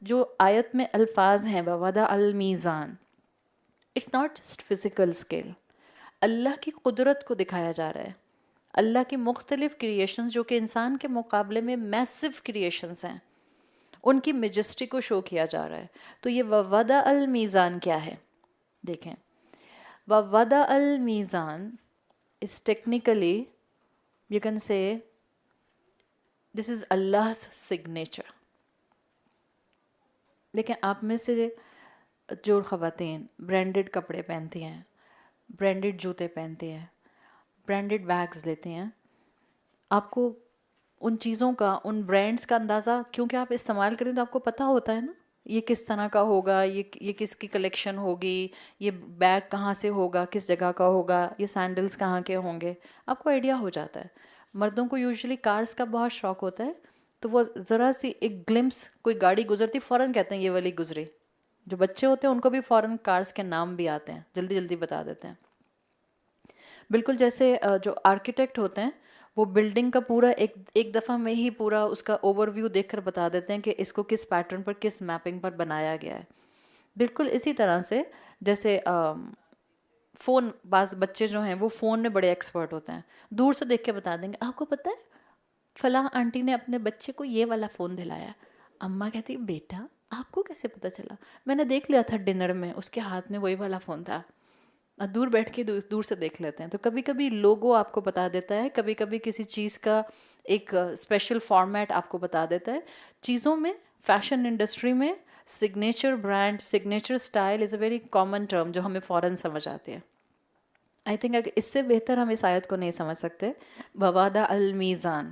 جو آیت میں الفاظ ہیں وَوَضَعَ الْمِيزَانَ، it's not just physical scale, اللہ کی قدرت کو دکھایا جا رہا ہے، اللہ کی مختلف کریشنز جو کہ انسان کے مقابلے میں میسو کریشنز ہیں، ان کی میجسٹی کو شو کیا جا رہا ہے۔ تو یہ وَوَضَعَ الْمِيزَانَ کیا ہے؟ دیکھیں، وَوَضَعَ الْمِيزَانَ is technically, you can say, this is Allah's signature. دیکھیں، آپ میں سے جو خواتین برانڈڈ کپڑے پہنتی ہیں، برانڈڈ جوتے پہنتے ہیں، برانڈڈ بیگز لیتے ہیں، آپ کو ان چیزوں کا، ان برانڈز کا اندازہ، کیونکہ آپ استعمال کریں تو آپ کو پتہ ہوتا ہے نا یہ کس طرح کا ہوگا، یہ کس کی کلیکشن ہوگی، یہ بیگ کہاں سے ہوگا، کس جگہ کا ہوگا، یہ سینڈلز کہاں کے ہوں گے، آپ کو آئیڈیا ہو جاتا ہے۔ مردوں کو یوزلی کارز کا بہت شوق ہوتا ہے، تو وہ ذرا سی ایک گلمس، کوئی گاڑی گزرتی فوراً کہتے ہیں یہ والی گزری۔ جو بچے ہوتے ہیں ان کو بھی فوراً کارز کے نام بھی آتے ہیں، جلدی جلدی بتا دیتے ہیں۔ بالکل جیسے جو آرکیٹیکٹ ہوتے ہیں وہ بلڈنگ کا پورا ایک دفعہ میں ہی پورا اس کا اوور ویو دیکھ کر بتا دیتے ہیں کہ اس کو کس پیٹرن پر، کس میپنگ پر بنایا گیا ہے۔ بالکل اسی طرح سے جیسے فون، بعض بچے جو ہیں وہ فون میں بڑے ایکسپرٹ ہوتے ہیں، دور سے دیکھ کے بتا دیں گے آپ کو پتہ ہے فلاں آنٹی نے اپنے بچے کو یہ والا فون دلایا۔ اماں کہتی بیٹا آپ کو کیسے پتہ چلا؟ میں نے دیکھ لیا تھا ڈنر میں، اس کے ہاتھ میں وہی والا فون تھا۔ دور بیٹھ کے دور سے دیکھ لیتے ہیں۔ تو کبھی کبھی لوگو آپ کو بتا دیتا ہے، کبھی کبھی کسی چیز کا ایک اسپیشل فارمیٹ آپ کو بتا دیتا ہے۔ چیزوں میں، فیشن انڈسٹری میں signature brand, signature style is a very common term جو ہمیں فوراً سمجھ آتی ہے۔ آئی تھنک اگر اس سے بہتر ہم اس آیت کو نہیں سمجھ سکتے۔ وَوَضَعَ الْمِيزَانَ،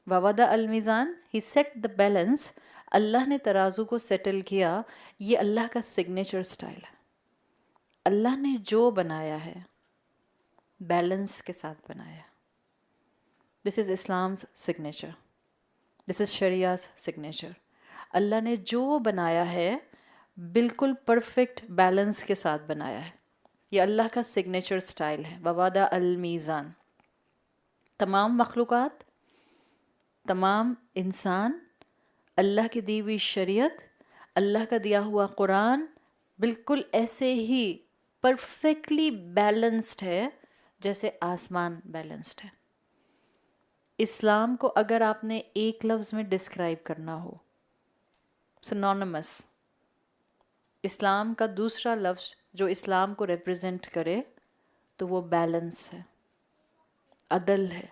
وَوَضَعَ الْمِيزَانَ، ہی سیٹ دا بیلنس، اللہ نے ترازو کو سیٹل کیا۔ یہ اللہ کا سگنیچر اسٹائل ہے۔ اللہ نے جو بنایا ہے بیلنس کے ساتھ بنایا ہے۔ دس از اسلامز سگنیچر، دس از شریعہ's سگنیچر۔ اللہ نے جو بنایا ہے بالکل پرفیکٹ بیلنس کے ساتھ بنایا ہے۔ یہ اللہ کا سگنیچر سٹائل ہے۔ وَوَضَعَ الْمِيزَانَ، تمام مخلوقات، تمام انسان، اللہ کی دی ہوئی شریعت، اللہ کا دیا ہوا قرآن بالکل ایسے ہی پرفیکٹلی بیلنسڈ ہے جیسے آسمان بیلنسڈ ہے۔ اسلام کو اگر آپ نے ایک لفظ میں ڈسکرائب کرنا ہو، سنونیمس، اسلام کا دوسرا لفظ جو اسلام کو ریپرزینٹ کرے تو وہ بیلنس ہے، عدل ہے۔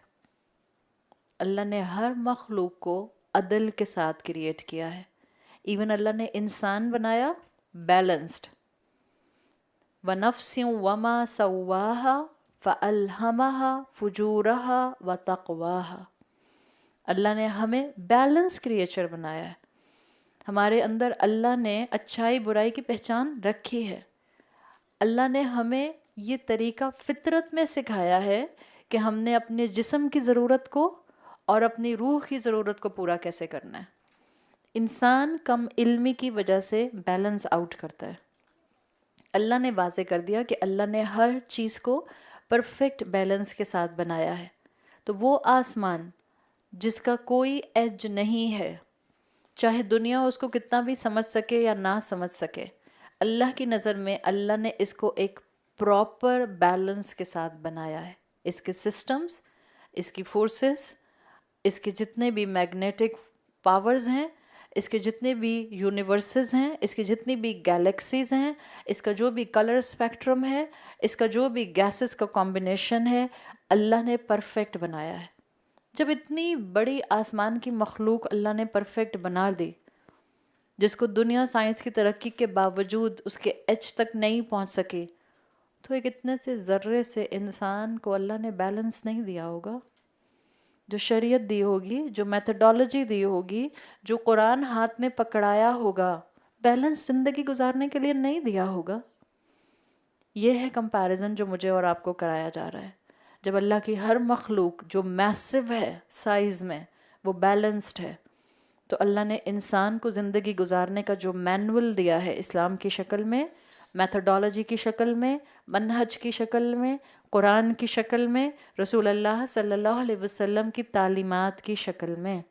اللہ نے ہر مخلوق کو عدل کے ساتھ کریٹ کیا ہے۔ ایون اللہ نے انسان بنایا بیلنسڈ۔ وَنَفْسٍ وَمَا سَوَّاهَا فَأَلْهَمَهَا فُجُورَهَا وَتَقْوَاهَا۔ اللہ نے ہمیں بیلنس کریچر بنایا ہے۔ ہمارے اندر اللہ نے اچھائی برائی کی پہچان رکھی ہے۔ اللہ نے ہمیں یہ طریقہ فطرت میں سکھایا ہے کہ ہم نے اپنے جسم کی ضرورت کو اور اپنی روح کی ضرورت کو پورا کیسے کرنا ہے۔ انسان کم علمی کی وجہ سے بیلنس آؤٹ کرتا ہے۔ اللہ نے واضح کر دیا کہ اللہ نے ہر چیز کو پرفیکٹ بیلنس کے ساتھ بنایا ہے۔ تو وہ آسمان جس کا کوئی ایج نہیں ہے، چاہے دنیا اس کو کتنا بھی سمجھ سکے یا نہ سمجھ سکے، اللہ کی نظر میں اللہ نے اس کو ایک پراپر بیلنس کے ساتھ بنایا ہے۔ اس کے سسٹمز، اس کی فورسز، اس کے جتنے بھی میگنیٹک پاورز ہیں، اس کے جتنے بھی یونیورسز ہیں، اس کی جتنی بھی گیلیکسیز ہیں، اس کا جو بھی کلر اسپیکٹرم ہے، اس کا جو بھی گیسز کا کمبینیشن ہے، اللہ نے پرفیکٹ بنایا ہے۔ جب اتنی بڑی آسمان کی مخلوق اللہ نے پرفیکٹ بنا دی، جس کو دنیا سائنس کی ترقی کے باوجود اس کے ایج تک نہیں پہنچ سکی، تو ایک اتنے سے ذرے سے انسان کو اللہ نے بیلنس نہیں دیا ہوگا؟ جو شریعت دی ہوگی، جو میتھڈالوجی دی ہوگی، جو قرآن ہاتھ میں پکڑایا ہوگا، بیلنس زندگی گزارنے کے لیے نہیں دیا ہوگا۔ یہ ہے کمپیریزن جو مجھے اور آپ کو کرایا جا رہا ہے۔ جب اللہ کی ہر مخلوق جو میسو ہے سائز میں وہ بیلنسڈ ہے، تو اللہ نے انسان کو زندگی گزارنے کا جو مینول دیا ہے اسلام کی شکل میں، میتھڈالوجی کی شکل میں، منہج کی شکل میں، قرآن کی شکل میں، رسول اللہ صلی اللہ علیہ وسلم کی تعلیمات کی شکل میں،